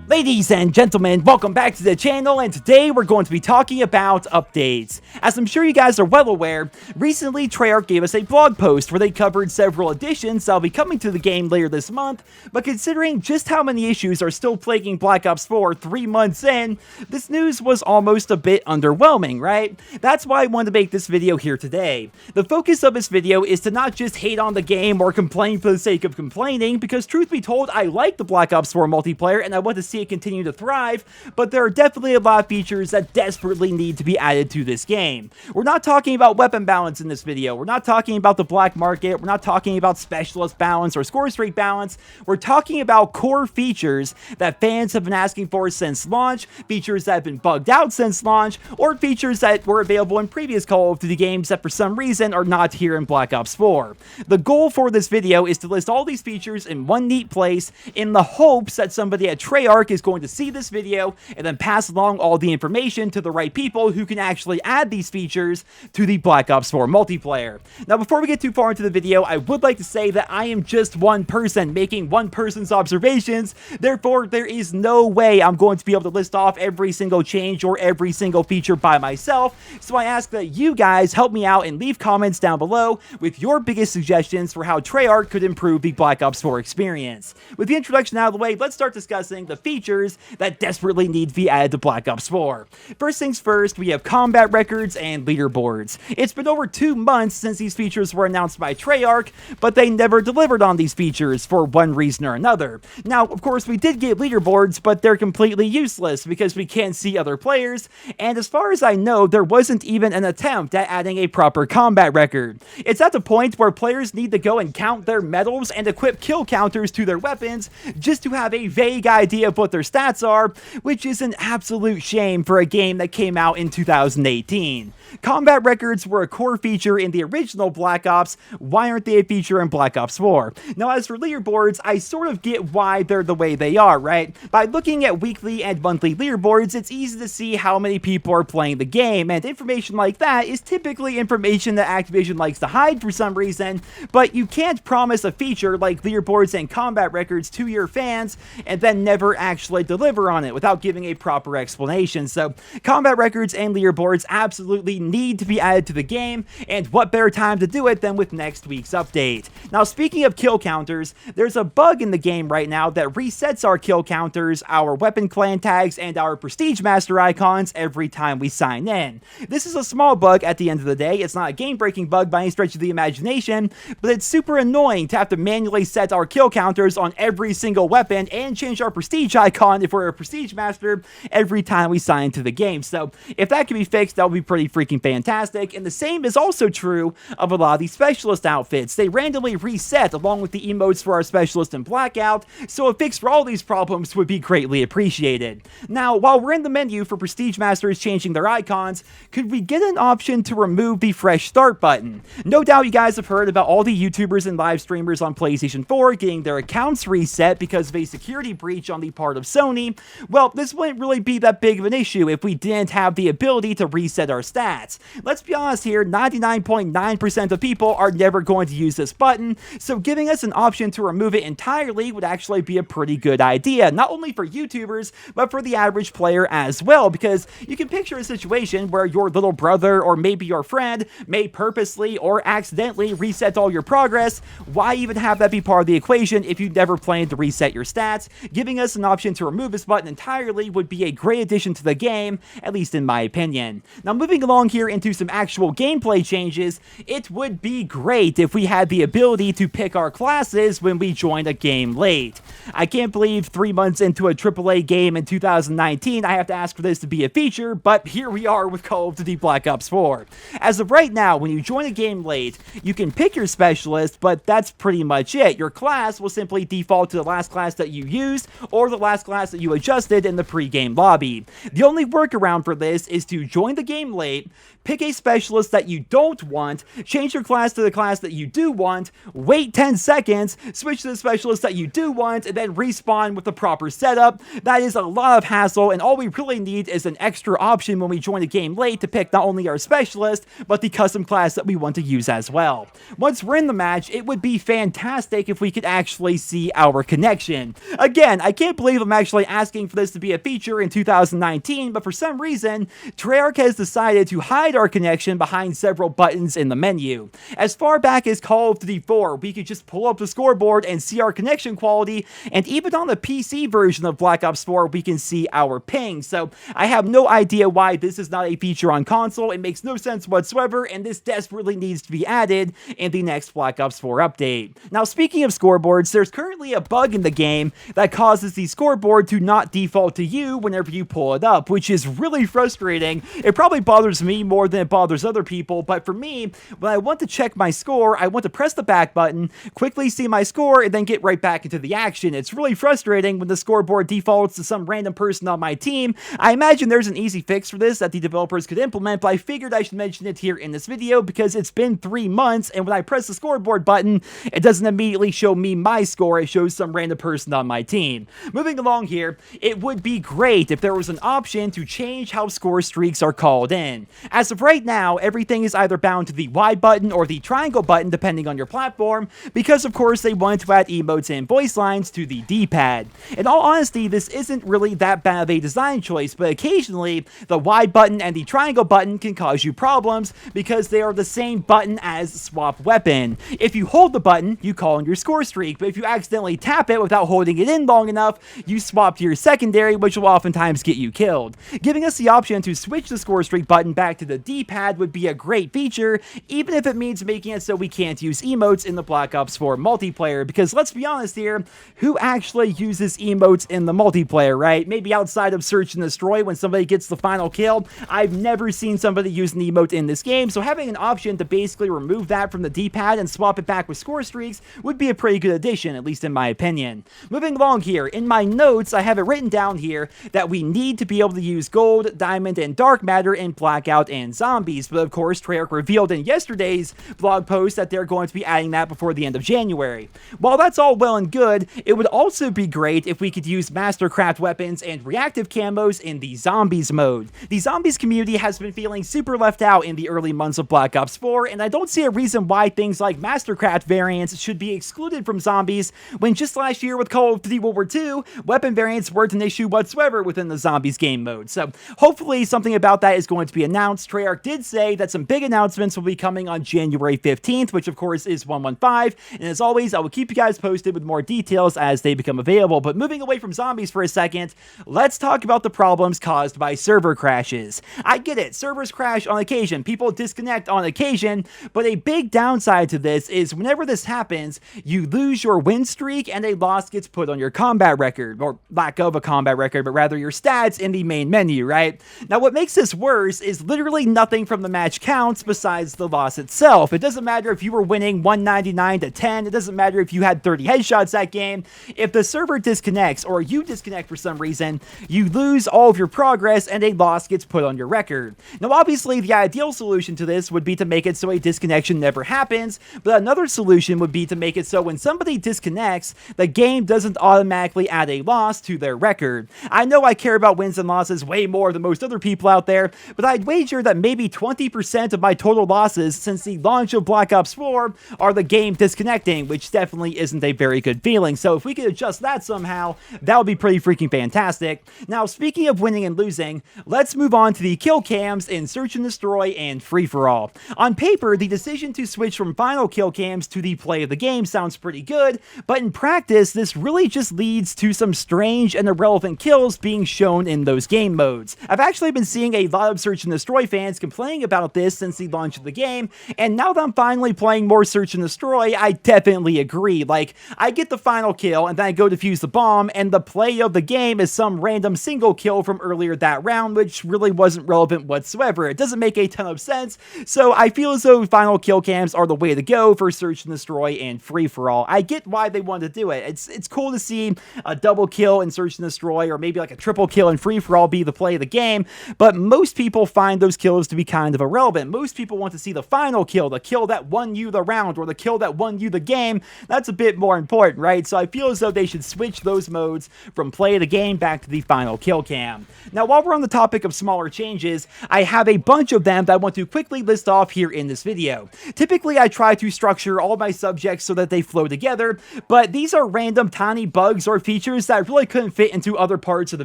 Ladies and gentlemen, welcome back to the channel, and today we're going to be talking about updates. As I'm sure you guys are well aware, recently Treyarch gave us a blog post where they covered several additions that'll be coming to the game later this month, but considering just how many issues are still plaguing Black Ops 4 3 months in, this news was almost a bit underwhelming, right? That's why I wanted to make this video here today. The focus of this video is to not just hate on the game or complain for the sake of complaining, because truth be told, I like the Black Ops 4 multiplayer and I want to see it continue to thrive, but there are definitely a lot of features that desperately need to be added to this game. We're not talking about weapon balance in this video, we're not talking about the black market, we're not talking about specialist balance or score streak balance, we're talking about core features that fans have been asking for since launch, features that have been bugged out since launch, or features that were available in previous Call of Duty games that for some reason are not here in Black Ops 4. The goal for this video is to list all these features in one neat place in the hopes that somebody at Treyarch is going to see this video and then pass along all the information to the right people who can actually add these features to the Black Ops 4 multiplayer. Now, before we get too far into the video, I would like to say that I am just one person making one person's observations. Therefore, there is no way I'm going to be able to list off every single change or every single feature by myself. So I ask that you guys help me out and leave comments down below with your biggest suggestions for how Treyarch could improve the Black Ops 4 experience. With the introduction out of the way, let's start discussing the features that desperately need to be added to Black Ops 4. First things first, we have combat records and leaderboards. It's been over 2 months since these features were announced by Treyarch, but they never delivered on these features for one reason or another. Now, of course, we did get leaderboards, but they're completely useless because we can't see other players, and as far as I know, there wasn't even an attempt at adding a proper combat record. It's at the point where players need to go and count their medals and equip kill counters to their weapons just to have a vague idea of what their stats are, which is an absolute shame for a game that came out in 2018. Combat records were a core feature in the original Black Ops. Why aren't they a feature in Black Ops 4? Now, as for leaderboards, I sort of get why they're the way they are, right? By looking at weekly and monthly leaderboards, it's easy to see how many people are playing the game, and information like that is typically information that Activision likes to hide for some reason, but you can't promise a feature like leaderboards and combat records to your fans and then never actually deliver on it without giving a proper explanation. So combat records and leaderboards absolutely need to be added to the game, and what better time to do it than with next week's update. Now, speaking of kill counters, there's a bug in the game right now that resets our kill counters, our weapon clan tags, and our prestige master icons every time we sign in. This is a small bug at the end of the day. It's not a game-breaking bug by any stretch of the imagination, but it's super annoying to have to manually set our kill counters on every single weapon and change our prestige icon if we're a prestige master every time we sign into the game. So if that can be fixed, that would be pretty freaking fantastic. And the same is also true of a lot of these specialist outfits. They randomly reset along with the emotes for our specialist in Blackout, so a fix for all these problems would be greatly appreciated. Now, while we're in the menu for prestige masters changing their icons, could we get an option to remove the fresh start button? No doubt you guys have heard about all the YouTubers and live streamers on PlayStation 4 getting their accounts reset because of a security breach on the part of Sony. Well, this wouldn't really be that big of an issue if we didn't have the ability to reset our stats. Let's be honest here, 99.9% of people are never going to use this button, so giving us an option to remove it entirely would actually be a pretty good idea, not only for YouTubers, but for the average player as well, because you can picture a situation where your little brother or maybe your friend may purposely or accidentally reset all your progress. Why even have that be part of the equation if you never plan to reset your stats? Giving us an option to remove this button entirely would be a great addition to the game, at least in my opinion. Now, moving along here into some actual gameplay changes, it would be great if we had the ability to pick our classes when we join a game late. I can't believe 3 months into a AAA game in 2019 I have to ask for this to be a feature, but here we are with Call of Duty Black Ops 4. As of right now, when you join a game late, you can pick your specialist, but that's pretty much it. Your class will simply default to the last class that you used, or the last class class that you adjusted in the pre-game lobby. The only workaround for this is to join the game late, pick a specialist that you don't want, change your class to the class that you do want, wait 10 seconds, switch to the specialist that you do want, and then respawn with the proper setup. That is a lot of hassle, and all we really need is an extra option when we join the game late to pick not only our specialist, but the custom class that we want to use as well. Once we're in the match, it would be fantastic if we could actually see our connection. Again, I can't believe I'm actually asking for this to be a feature in 2019, but for some reason, Treyarch has decided to hide our connection behind several buttons in the menu. As far back as Call of Duty 4, we could just pull up the scoreboard and see our connection quality, and even on the PC version of Black Ops 4, we can see our ping. So I have no idea why this is not a feature on console. It makes no sense whatsoever, and this desperately needs to be added in the next Black Ops 4 update. Now, speaking of scoreboards, there's currently a bug in the game that causes the scoreboard to not default to you whenever you pull it up, which is really frustrating. It probably bothers me more than it bothers other people, but for me, when I want to check my score, I want to press the back button, quickly see my score, and then get right back into the action. It's really frustrating when the scoreboard defaults to some random person on my team. I imagine there's an easy fix for this that the developers could implement, but I figured I should mention it here in this video because it's been 3 months, and when I press the scoreboard button, it doesn't immediately show me my score, it shows some random person on my team. Moving along here, it would be great if there was an option to change how score streaks are called in. As of right now, everything is either bound to the Y button or the triangle button depending on your platform, because of course they wanted to add emotes and voice lines to the D-pad. In all honesty, this isn't really that bad of a design choice, but occasionally the Y button and the triangle button can cause you problems because they are the same button as swap weapon. If you hold the button, you call in your score streak, but if you accidentally tap it without holding it in long enough, you swap to your secondary, which will oftentimes get you killed. Giving us the option to switch the score streak button back to the D-pad would be a great feature, even if it means making it so we can't use emotes in the Black Ops 4 multiplayer, because let's be honest here, who actually uses emotes in the multiplayer, right? Maybe outside of Search and Destroy when somebody gets the final kill. I've never seen somebody use an emote in this game, so having an option to basically remove that from the D-pad and swap it back with score streaks would be a pretty good addition, at least in my opinion. Moving along here, in my notes, I have it written down here that we need to be able to use gold, diamond, and dark matter in Blackout and Zombies, but of course, Treyarch revealed in yesterday's blog post that they're going to be adding that before the end of January. While that's all well and good, it would also be great if we could use Mastercraft weapons and reactive camos in the Zombies mode. The Zombies community has been feeling super left out in the early months of Black Ops 4, and I don't see a reason why things like Mastercraft variants should be excluded from Zombies, when just last year with Call of Duty World War II, weapon variants weren't an issue whatsoever within the Zombies game mode. So hopefully something about that is going to be announced. Treyarch did say that some big announcements will be coming on January 15th, which of course is 115, and as always, I will keep you guys posted with more details as they become available. But moving away from Zombies for a second, let's talk about the problems caused by server crashes. I get it, servers crash on occasion, people disconnect on occasion, but a big downside to this is whenever this happens, you lose your win streak and a loss gets put on your combat record, or lack of a combat record, but rather your stats in the main menu, right? Now what makes this worse is literally nothing from the match counts besides the loss itself. It doesn't matter if you were winning 199 to 10, it doesn't matter if you had 30 headshots that game. If the server disconnects or you disconnect for some reason, you lose all of your progress and a loss gets put on your record. Now obviously the ideal solution to this would be to make it so a disconnection never happens, but another solution would be to make it so when somebody disconnects, the game doesn't automatically add a loss to their record. I know I care about wins and losses way more than most other people out there, but I'd wager that maybe 20% of my total losses since the launch of Black Ops 4 are the game disconnecting, which definitely isn't a very good feeling. So if we could adjust that somehow, that would be pretty freaking fantastic. Now, speaking of winning and losing, let's move on to the kill cams in Search and Destroy and Free-for-All. On paper, the decision to switch from final kill cams to the play of the game sounds pretty good, but in practice, this really just leads to some strange and irrelevant kills being shown in those game modes. I've actually been seeing a lot of Search and Destroy fans complaining about this since the launch of the game, and now that I'm finally playing more Search and Destroy, I definitely agree. Like, I get the final kill, and then I go defuse the bomb, and the play of the game is some random single kill from earlier that round, which really wasn't relevant whatsoever. It doesn't make a ton of sense, so I feel as though final kill cams are the way to go for Search and Destroy and Free-for-All. I get why they want to do it. It's cool to see a double kill kill in Search and Destroy, or maybe like a triple kill in Free For All be the play of the game, but most people find those kills to be kind of irrelevant. Most people want to see the final kill, the kill that won you the round, or the kill that won you the game. That's a bit more important, right? So I feel as though they should switch those modes from play of the game back to the final kill cam. Now, while we're on the topic of smaller changes, I have a bunch of them that I want to quickly list off here in this video. Typically, I try to structure all my subjects so that they flow together, but these are random tiny bugs or features that I really couldn't fit into other parts of the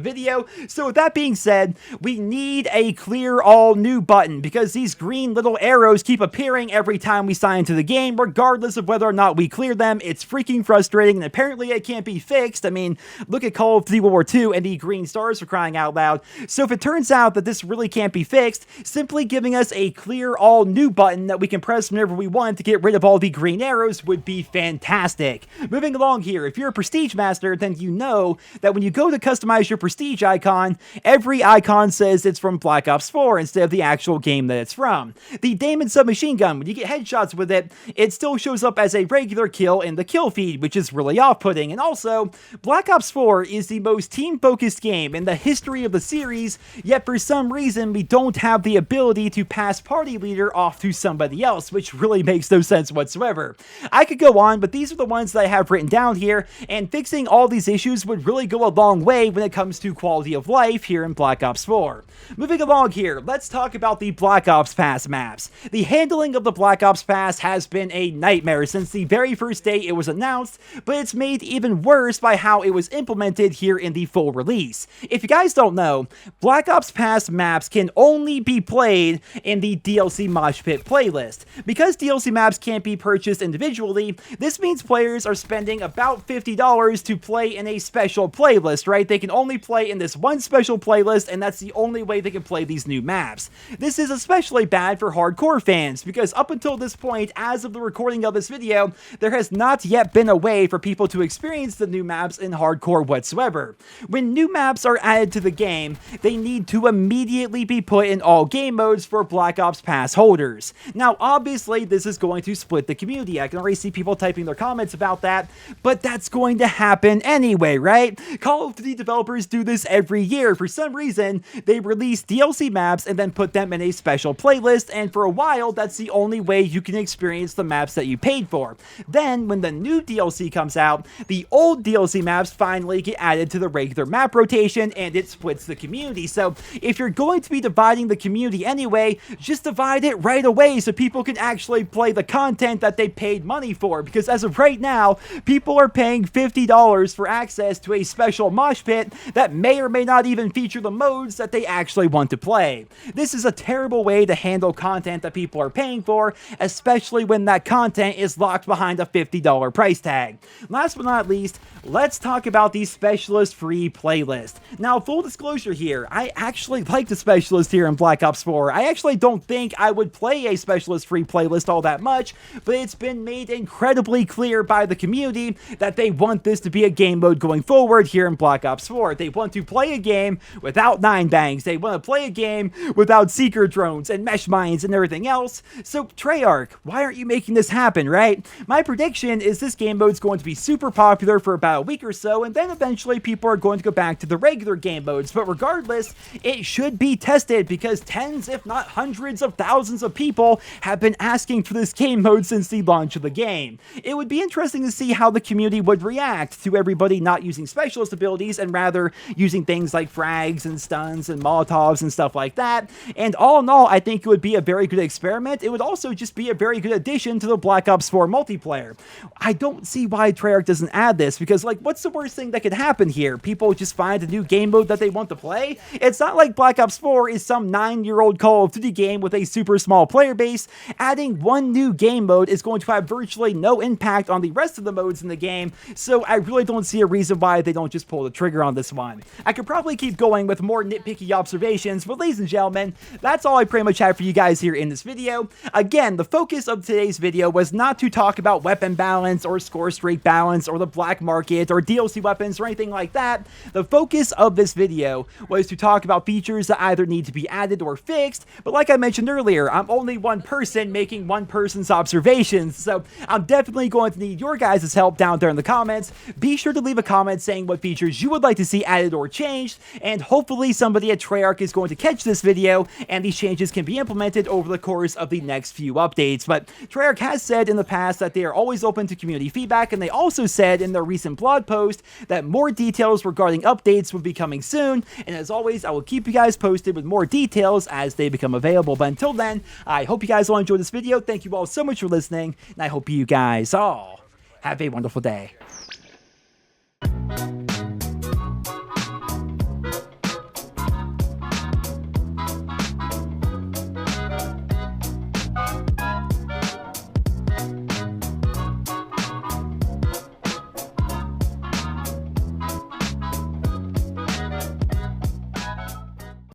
video. So with that being said, we need a clear all new button, because these green little arrows keep appearing every time we sign into the game, regardless of whether or not we clear them. It's freaking frustrating, and apparently it can't be fixed. I mean, look at Call of Duty World War II and the green stars, for crying out loud. So if it turns out that this really can't be fixed, simply giving us a clear all new button that we can press whenever we want to get rid of all the green arrows would be fantastic. Moving along here, if you're a Prestige Master, then you know that when you go to customize your Prestige icon, every icon says it's from Black Ops 4 instead of the actual game that it's from. The Damon submachine gun, when you get headshots with it, it still shows up as a regular kill in the kill feed, which is really off-putting. And also, Black Ops 4 is the most team-focused game in the history of the series, yet for some reason we don't have the ability to pass party leader off to somebody else, which really makes no sense whatsoever. I could go on, but these are the ones that I have written down here, and fixing all these issues would really go a long way when it comes to quality of life here in Black Ops 4. Moving along here, let's talk about the Black Ops Pass maps. The handling of the Black Ops Pass has been a nightmare since the very first day it was announced, but it's made even worse by how it was implemented here in the full release. If you guys don't know, Black Ops Pass maps can only be played in the DLC Mosh Pit playlist. Because DLC maps can't be purchased individually, this means players are spending about $50 to play in a special playlist, right? They can only play in this one special playlist, and that's the only way they can play these new maps. This is especially bad for hardcore fans, because up until this point, as of the recording of this video, there has not yet been a way for people to experience the new maps in hardcore whatsoever. When new maps are added to the game, they need to immediately be put in all game modes for Black Ops Pass holders. Now, obviously, this is going to split the community. I can already see people typing their comments about that, but that's going to happen anyway, right? Call of Duty developers do this every year. For some reason, they release DLC maps and then put them in a special playlist, and for a while, that's the only way you can experience the maps that you paid for. Then, when the new DLC comes out, the old DLC maps finally get added to the regular map rotation, and it splits the community. So, if you're going to be dividing the community anyway, just divide it right away so people can actually play the content that they paid money for, because as of right now, people are paying $50 for access to a special mosh pit that may or may not even feature the modes that they actually want to play. This is a terrible way to handle content that people are paying for, especially when that content is locked behind a $50 price tag. Last but not least, let's talk about the specialist free playlist. Now, full disclosure here, I actually like the specialist here in Black Ops 4. I actually don't think I would play a specialist free playlist all that much, but it's been made incredibly clear by the community that they want this to be a game mode going forward here in Black Ops 4. They want to play a game without 9bangs. They want to play a game without seeker drones and mesh mines and everything else. So Treyarch, why aren't you making this happen, right? My prediction is this game mode is going to be super popular for about a week or so, and then eventually people are going to go back to the regular game modes. But regardless, it should be tested, because tens, if not hundreds of thousands of people have been asking for this game mode since the launch of the game. It would be interesting to see how the community would react to everybody not using specialist abilities and rather using things like frags and stuns and molotovs and stuff like that. And all in all, I think it would be a very good experiment. It would also just be a very good addition to the Black Ops 4 multiplayer. I don't see why Treyarch doesn't add this, because like, what's the worst thing that could happen here? People just find a new game mode that they want to play? It's not like Black Ops 4 is some 9-year-old Call of Duty game with a super small player base. Adding one new game mode is going to have virtually no impact on the rest of the modes in the game, so I really don't see a reason why they don't just pull the trigger on this one. I could probably keep going with more nitpicky observations, but ladies and gentlemen, that's all I pretty much have for you guys here in this video. Again, the focus of today's video was not to talk about weapon balance or score streak balance or the black market or DLC weapons or anything like that. The focus of this video was to talk about features that either need to be added or fixed, but like I mentioned earlier, I'm only one person making one person's observations, so I'm definitely going to need your guys' help down there in the comments. Be sure to leave a comment saying saying what features you would like to see added or changed, and hopefully somebody at Treyarch is going to catch this video and these changes can be implemented over the course of the next few updates. But Treyarch has said in the past that they are always open to community feedback, and they also said in their recent blog post that more details regarding updates will be coming soon, and as always, I will keep you guys posted with more details as they become available. But until then, I hope you guys all enjoyed this video. Thank you all so much for listening, and I hope you guys all have a wonderful day.